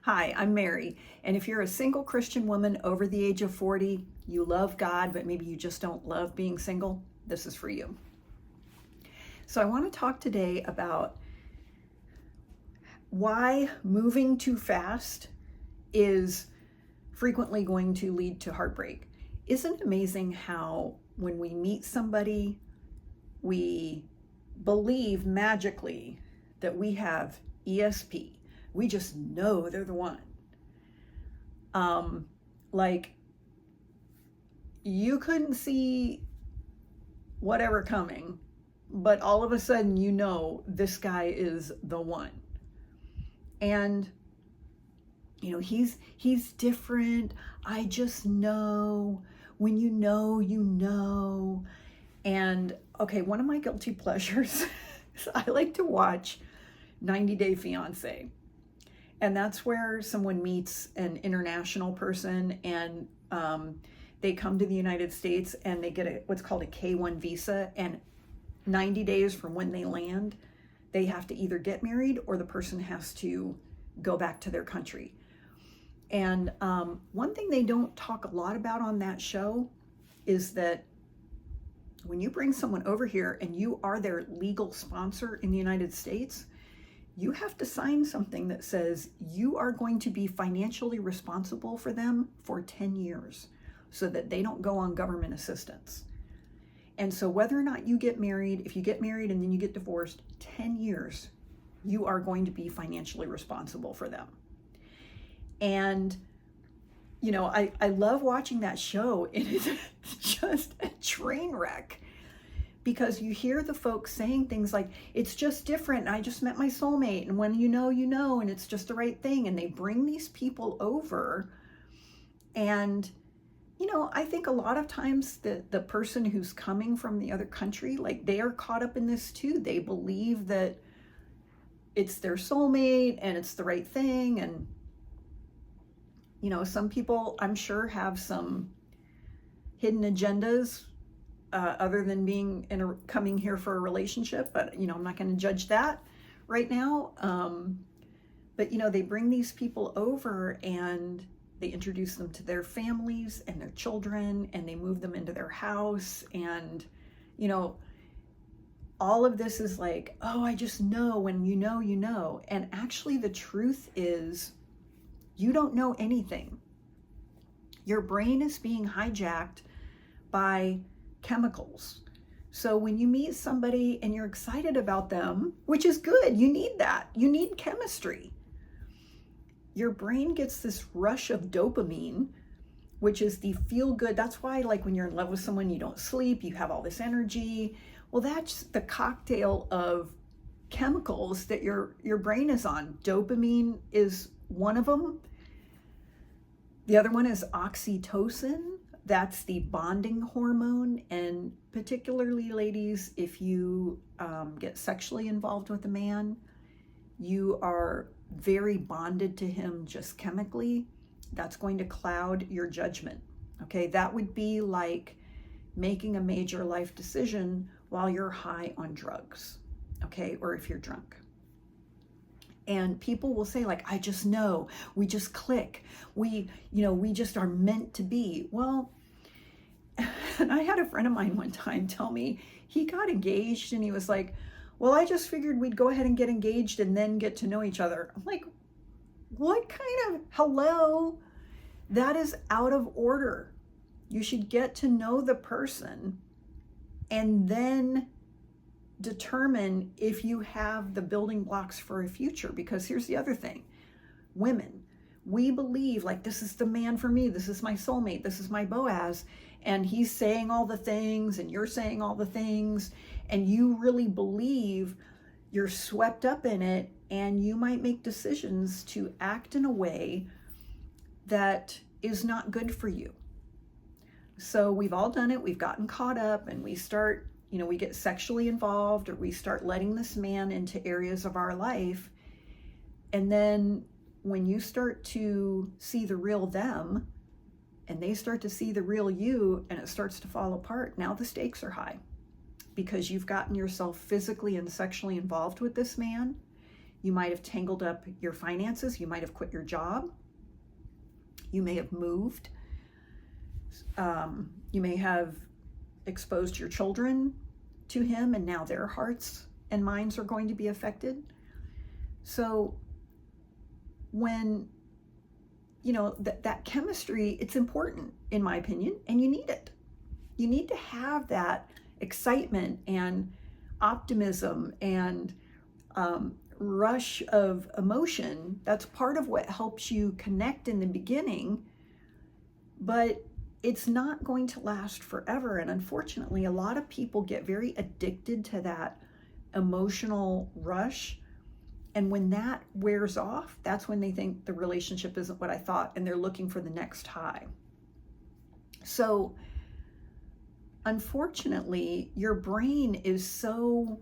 Hi, I'm Mary, and if you're a single Christian woman over the age of 40, you love God, but maybe you just don't love being single, this is for you. So I want to talk today about why moving too fast is frequently going to lead to heartbreak. Isn't it amazing how when we meet somebody, we believe magically that we have ESP? We just know they're the one. Like you couldn't see whatever coming, but all of a sudden you know this guy is the one. And he's different. I just know. When you know, you know. And okay, one of my guilty pleasures is I like to watch 90 Day Fiancé. And that's where someone meets an international person and they come to the United States and they get what's called a K-1 visa. And 90 days from when they land, they have to either get married or the person has to go back to their country. And one thing they don't talk a lot about on that show is that when you bring someone over here and you are their legal sponsor in the United States, you have to sign something that says you are going to be financially responsible for them for 10 years so that they don't go on government assistance. And so whether or not you get married, if you get married and then you get divorced, 10 years, you are going to be financially responsible for them. And, I love watching that show. It is just a train wreck. Because you hear the folks saying things like, it's just different. I just met my soulmate. And when you know, and it's just the right thing. And they bring these people over. And, I think a lot of times the person who's coming from the other country, like they are caught up in this too. They believe that it's their soulmate and it's the right thing. And, some people I'm sure have some hidden agendas other than coming here for a relationship, but I'm not going to judge that right now. But they bring these people over and they introduce them to their families and their children, and they move them into their house, and all of this is like, oh, I just know. When you know. And actually the truth is you don't know anything. Your brain is being hijacked by chemicals. So when you meet somebody and you're excited about them, which is good, you need that. You need chemistry. Your brain gets this rush of dopamine, which is the feel good. That's why, like, when you're in love with someone, you don't sleep, you have all this energy. Well, that's the cocktail of chemicals that your brain is on. Dopamine is one of them. The other one is oxytocin. That's the bonding hormone. And particularly, ladies, if you get sexually involved with a man, you are very bonded to him just chemically. That's going to cloud your judgment. Okay, that would be like making a major life decision while you're high on drugs, okay, or if you're drunk. And people will say, like, I just know, we just click, we just are meant to be. Well, and I had a friend of mine one time tell me he got engaged and he was like, well, I just figured we'd go ahead and get engaged and then get to know each other. I'm like, what kind of, hello? That is out of order. You should get to know the person and then determine if you have the building blocks for a future. Because here's the other thing. Women, we believe like, this is the man for me. This is my soulmate. This is my Boaz. And he's saying all the things and you're saying all the things. And you really believe, you're swept up in it. And you might make decisions to act in a way that is not good for you. So we've all done it. We've gotten caught up and we start, we get sexually involved, or we start letting this man into areas of our life. And then when you start to see the real them and they start to see the real you and it starts to fall apart, now the stakes are high because you've gotten yourself physically and sexually involved with this man. You might have tangled up your finances. You might have quit your job. You may have moved. You may have exposed your children to him, and now their hearts and minds are going to be affected. So when, that chemistry, it's important, in my opinion, and you need it. You need to have that excitement and optimism and rush of emotion. That's part of what helps you connect in the beginning, but it's not going to last forever. And unfortunately, a lot of people get very addicted to that emotional rush. And when that wears off, that's when they think the relationship isn't what I thought, and they're looking for the next high. So unfortunately, your brain is so,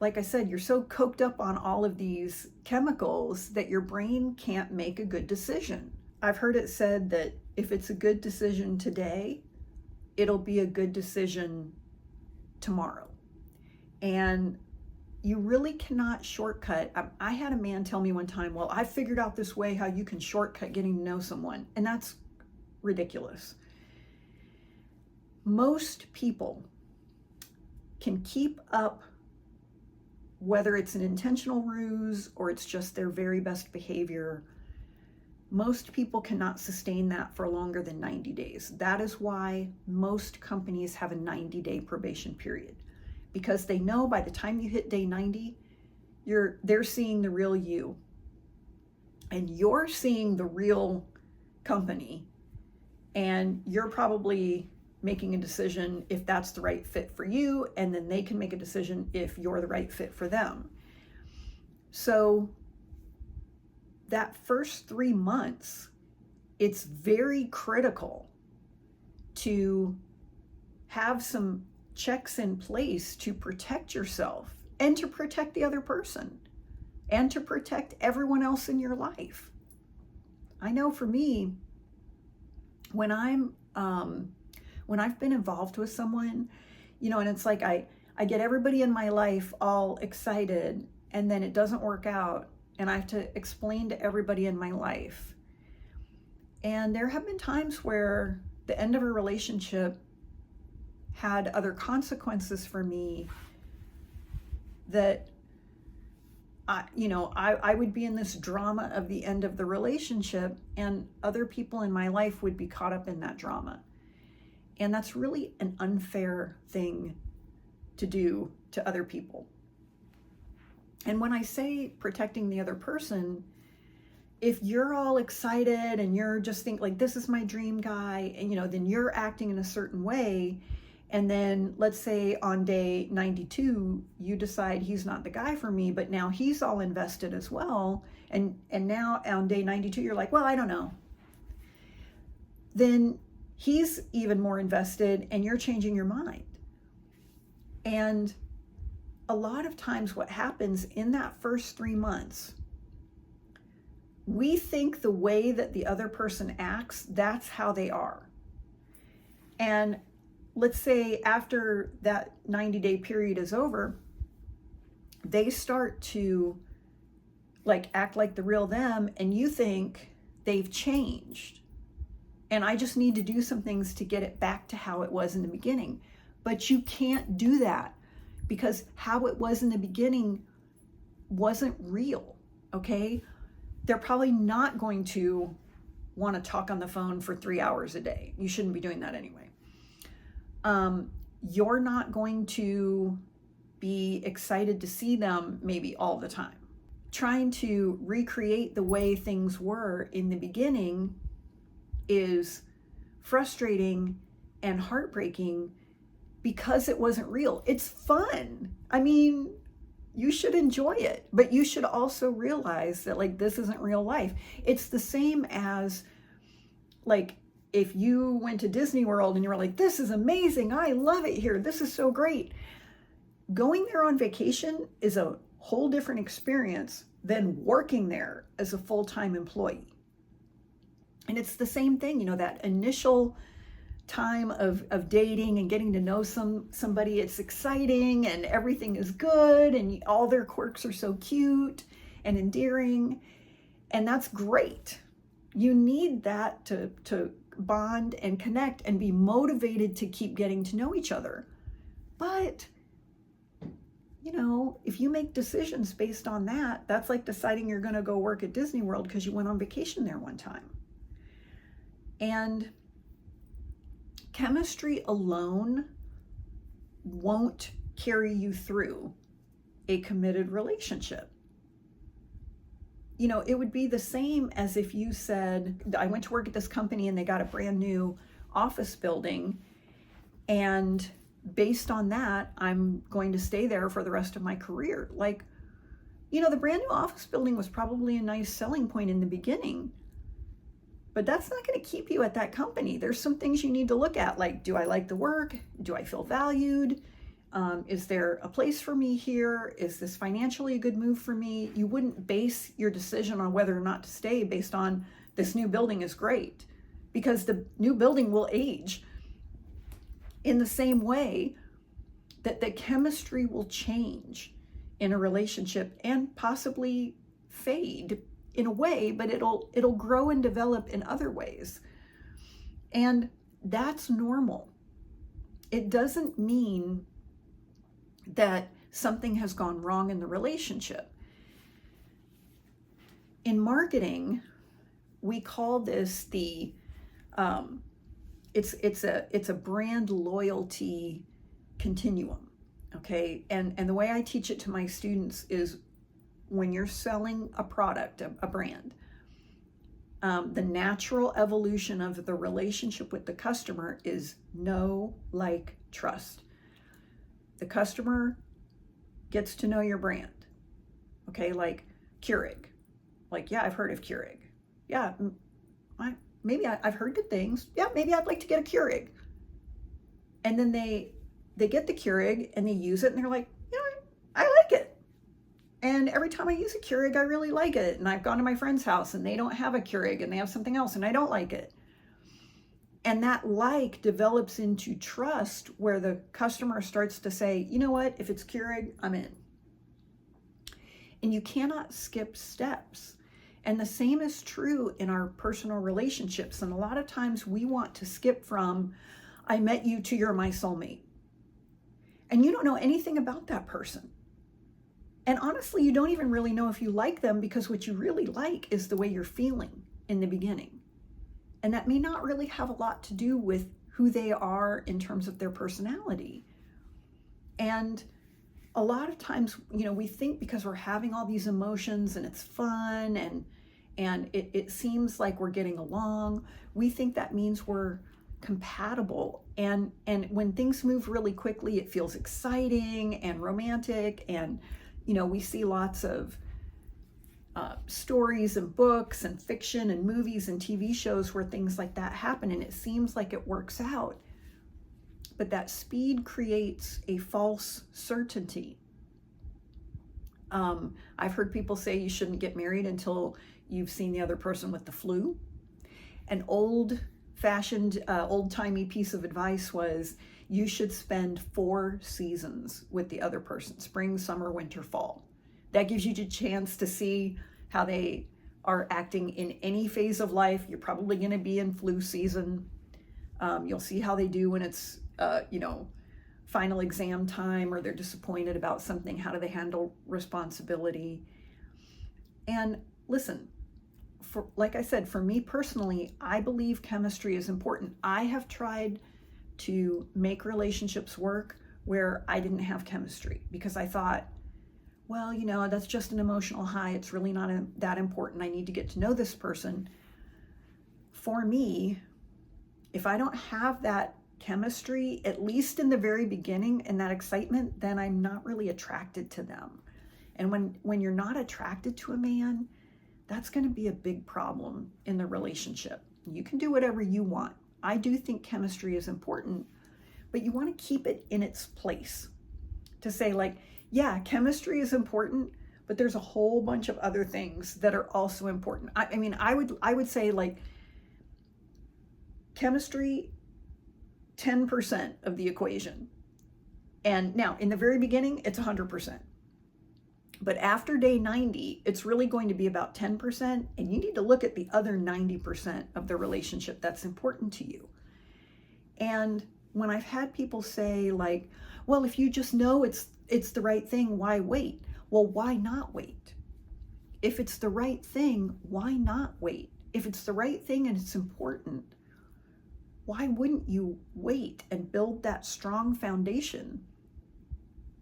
like I said, you're so coked up on all of these chemicals that your brain can't make a good decision. I've heard it said that if it's a good decision today, it'll be a good decision tomorrow. And you really cannot shortcut. I had a man tell me one time, well, I figured out this way how you can shortcut getting to know someone. And that's ridiculous. Most people can keep up, whether it's an intentional ruse or it's just their very best behavior. Most people cannot sustain that for longer than 90 days. That is why most companies have a 90-day probation period, because they know by the time you hit day 90, they're seeing the real you, and you're seeing the real company, and you're probably making a decision if that's the right fit for you, and then they can make a decision if you're the right fit for them. So that first 3 months, it's very critical to have some checks in place to protect yourself and to protect the other person and to protect everyone else in your life. I know for me, when I've been involved with someone, and it's like I get everybody in my life all excited, and then it doesn't work out, and I have to explain to everybody in my life. And there have been times where the end of a relationship had other consequences for me that I would be in this drama of the end of the relationship, and other people in my life would be caught up in that drama. And that's really an unfair thing to do to other people. And when I say protecting the other person, if you're all excited and you're just think like, this is my dream guy, and then you're acting in a certain way, and then let's say on day 92 you decide he's not the guy for me, but now he's all invested as well, and now on day 92 you're like, well, I don't know, then he's even more invested and you're changing your mind. And a lot of times what happens in that first 3 months, we think the way that the other person acts, that's how they are. And let's say after that 90-day period is over, they start to act like the real them, and you think they've changed. And I just need to do some things to get it back to how it was in the beginning. But you can't do that, because how it was in the beginning wasn't real, okay? They're probably not going to want to talk on the phone for 3 hours a day. You shouldn't be doing that anyway. You're not going to be excited to see them maybe all the time. Trying to recreate the way things were in the beginning is frustrating and heartbreaking because it wasn't real. It's fun. I mean, you should enjoy it, but you should also realize that this isn't real life. It's the same as if you went to Disney World and you were like, this is amazing, I love it here, this is so great. Going there on vacation is a whole different experience than working there as a full-time employee. And it's the same thing, that initial time of dating and getting to know somebody, it's exciting and everything is good and all their quirks are so cute. and endearing, and that's great. You need that to bond and connect and be motivated to keep getting to know each other. But, you know, if you make decisions based on that, that's like deciding you're going to go work at Disney World because you went on vacation there one time. And chemistry alone won't carry you through a committed relationship. You know, it would be the same as if you said, I went to work at this company and they got a brand new office building, and based on that, I'm going to stay there for the rest of my career. Like, you know, the brand new office building was probably a nice selling point in the beginning, but that's not going to keep you at that company. There's some things you need to look at, like, do I like the work? Do I feel valued? Is there a place for me here? Is this financially a good move for me? You wouldn't base your decision on whether or not to stay based on this new building is great, because the new building will age. In the same way that the chemistry will change in a relationship and possibly fade in a way, but it'll grow and develop in other ways. And that's normal. It doesn't mean that something has gone wrong in the relationship. In marketing, we call this the it's a brand loyalty continuum. Okay, and the way I teach it to my students is, when you're selling a product, a brand, the natural evolution of the relationship with the customer is know, like, trust. The customer gets to know your brand. Okay, like Keurig. Like, yeah, I've heard of Keurig. Yeah, I've heard good things. Yeah, maybe I'd like to get a Keurig. And then they get the Keurig and they use it and they're like, you know, I like it. And every time I use a Keurig, I really like it. And I've gone to my friend's house and they don't have a Keurig and they have something else and I don't like it. And that like develops into trust, where the customer starts to say, you know what, if it's Keurig, I'm in. And you cannot skip steps. And the same is true in our personal relationships. And a lot of times we want to skip from, I met you, to you're my soulmate. And you don't know anything about that person. And honestly, you don't even really know if you like them, because what you really like is the way you're feeling in the beginning. And that may not really have a lot to do with who they are in terms of their personality. And a lot of times, you know, we think because we're having all these emotions and it's fun and it seems like we're getting along, we think that means we're compatible. And when things move really quickly, it feels exciting and romantic. And, you know, we see lots of stories and books and fiction and movies and TV shows where things like that happen, and it seems like it works out. But that speed creates a false certainty. I've heard people say you shouldn't get married until you've seen the other person with the flu. An old-fashioned, old-timey piece of advice was, you should spend 4 seasons with the other person: spring, summer, winter, fall. That gives you a chance to see how they are acting in any phase of life. You're probably going to be in flu season. You'll see how they do when it's, final exam time, or they're disappointed about something. How do they handle responsibility? And listen, like I said, for me personally, I believe chemistry is important. I have tried to make relationships work where I didn't have chemistry, because I thought, well, you know, that's just an emotional high. It's really not that important. I need to get to know this person. For me, if I don't have that chemistry, at least in the very beginning, and that excitement, then I'm not really attracted to them. And when you're not attracted to a man, that's going to be a big problem in the relationship. You can do whatever you want. I do think chemistry is important, but you want to keep it in its place. To say, like, yeah, chemistry is important, but there's a whole bunch of other things that are also important. I mean, I would say, like, chemistry, 10% of the equation. And now, in the very beginning, it's 100%. But after day 90, it's really going to be about 10%, and you need to look at the other 90% of the relationship that's important to you. And when I've had people say like, well, if you just know it's the right thing, why wait? Well, why not wait? If it's the right thing, why not wait? If it's the right thing and it's important, why wouldn't you wait and build that strong foundation?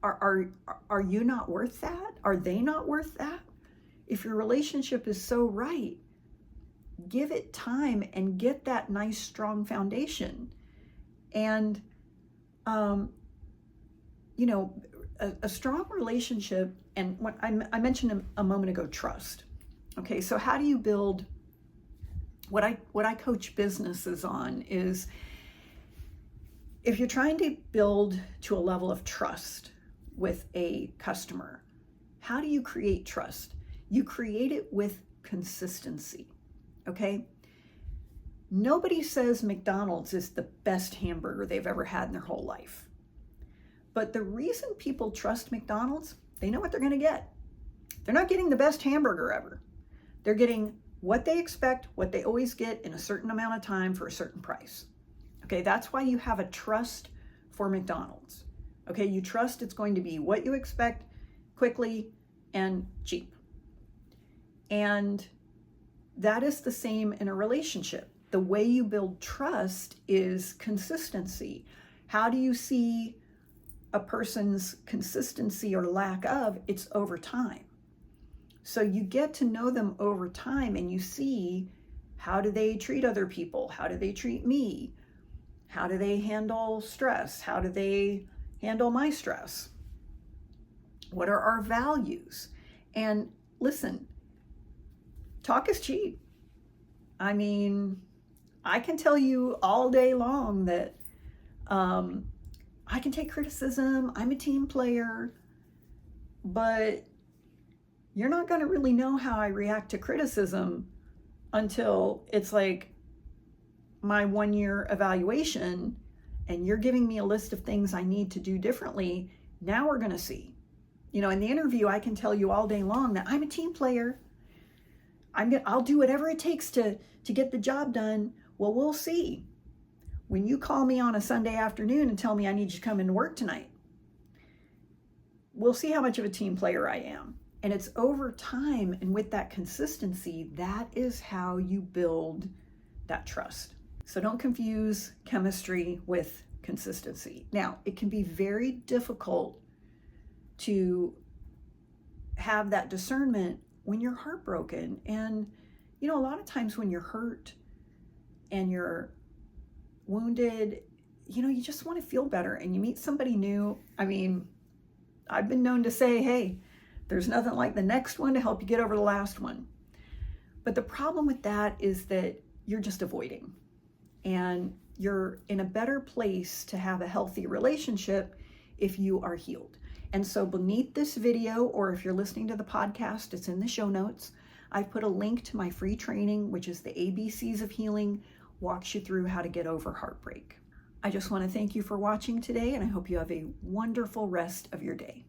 Are you not worth that? Are they not worth that? If your relationship is so right, give it time and get that nice strong foundation. And you know, a strong relationship, and what I mentioned a moment ago, trust. Okay, so how do you build? What I coach businesses on is, if you're trying to build to a level of trust with a customer, how do you create trust? You create it with consistency. Okay? Nobody says McDonald's is the best hamburger they've ever had in their whole life. But the reason people trust McDonald's, they know what they're going to get. They're not getting the best hamburger ever. They're getting what they expect, what they always get in a certain amount of time for a certain price. Okay, that's why you have a trust for McDonald's. Okay, you trust it's going to be what you expect, quickly and cheap. And that is the same in a relationship. The way you build trust is consistency. How do you see a person's consistency or lack of? It's over time. So you get to know them over time, and you see, how do they treat other people? How do they treat me? How do they handle stress? How do they handle my stress? What are our values? And listen, talk is cheap. I mean, I can tell you all day long that I can take criticism. I'm a team player, but you're not going to really know how I react to criticism until it's like my 1-year evaluation, and you're giving me a list of things I need to do differently. Now we're going to see. You know, in the interview, I can tell you all day long that I'm a team player. I'll do whatever it takes to get the job done. Well, we'll see. When you call me on a Sunday afternoon and tell me I need you to come into work tonight, we'll see how much of a team player I am. And it's over time, and with that consistency, that is how you build that trust. So don't confuse chemistry with consistency. Now, it can be very difficult to have that discernment when you're heartbroken. And, you know, a lot of times when you're hurt and you're wounded, you know, you just want to feel better, and you meet somebody new. I mean, I've been known to say, hey, there's nothing like the next one to help you get over the last one. But the problem with that is that you're just avoiding, and you're in a better place to have a healthy relationship if you are healed. And so beneath this video, or if you're listening to the podcast, it's in the show notes. I put a link to my free training, which is the ABCs of Healing, walks you through how to get over heartbreak. I just want to thank you for watching today, and I hope you have a wonderful rest of your day.